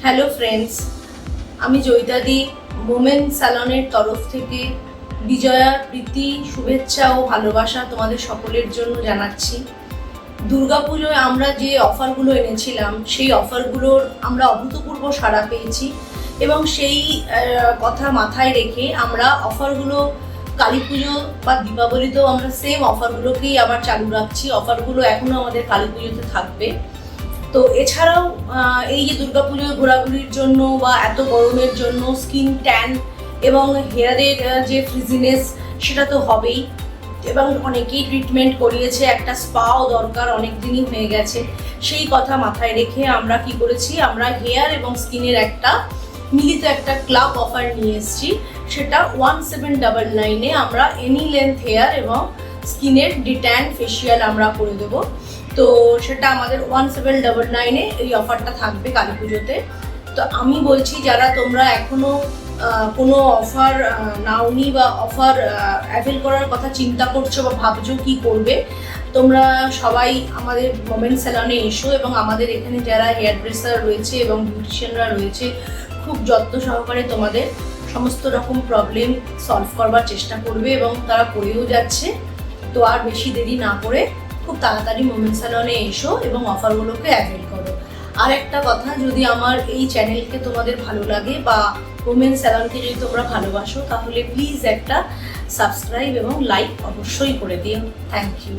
Hello friends, আমি জয়িতাদি মোমেন স্যালনের তরফ থেকে বিজয়া, প্রীতি, শুভেচ্ছা ও ভালোবাসা তোমাদের সকলের জন্য জানাচ্ছি। দুর্গাপুজোয় আমরা যে অফারগুলো এনেছিলাম সেই অফারগুলোর আমরা অভূতপূর্ব সাড়া পেয়েছি এবং সেই কথা মাথায় রেখে আমরা অফারগুলো কালী পুজো বা দীপাবলিতেও আমরা সেম অফারগুলোকেই আবার চালু রাখছি। অফারগুলো এখনও আমাদের কালী পুজোতে থাকবে। তো এছাড়াও এই যে দুর্গাপুজোয় ঘোরাঘুরির জন্য বা এত গরমের জন্য স্কিন ট্যান এবং হেয়ারের যে ফ্রিজিনেস সেটা তো হবেই, এবং অনেকেই ট্রিটমেন্ট করিয়েছে, একটা স্পাও দরকার, অনেক দিনই হয়ে গেছে। সেই কথা মাথায় রেখে আমরা কি করেছি, আমরা হেয়ার এবং স্কিনের একটা মিলিত একটা ক্লাব অফার নিয়ে এসেছি। সেটা 1799-এ আমরা এনি লেন্থ হেয়ার এবং স্কিনের ডিট্যান ফেসিয়াল আমরা করে দেবো। তো সেটা আমাদের 1799-এ এই অফারটা থাকবে কালী পুজোতে। তো আমি বলছি, যারা তোমরা এখনও কোনো অফার নাওনি বা অফার অ্যাভেল করার কথা চিন্তা করছো বা ভাবছো কি করবে, তোমরা সবাই আমাদের মোমেন স্যালনে এসো এবং আমাদের এখানে যারা হেয়ার ড্রেসার রয়েছে এবং বিউটিশিয়ানরা রয়েছে খুব যত্ন সহকারে তোমাদের সমস্ত রকম প্রবলেম সলভ করবার চেষ্টা করবে এবং তারা করেও যাচ্ছে। তো আর বেশি দেরি না করে খুব তাড়াতাড়ি মোমেন স্যালনে এসো এবং অফারগুলোকে অ্যাভেল করো। আর একটা কথা, যদি আমার এই চ্যানেলকে তোমাদের ভালো লাগে বা মোমেন স্যালনকে যদি তোমরা ভালোবাসো, তাহলে প্লিজ একটা সাবস্ক্রাইব এবং লাইক অবশ্যই করে দিও। Thank you.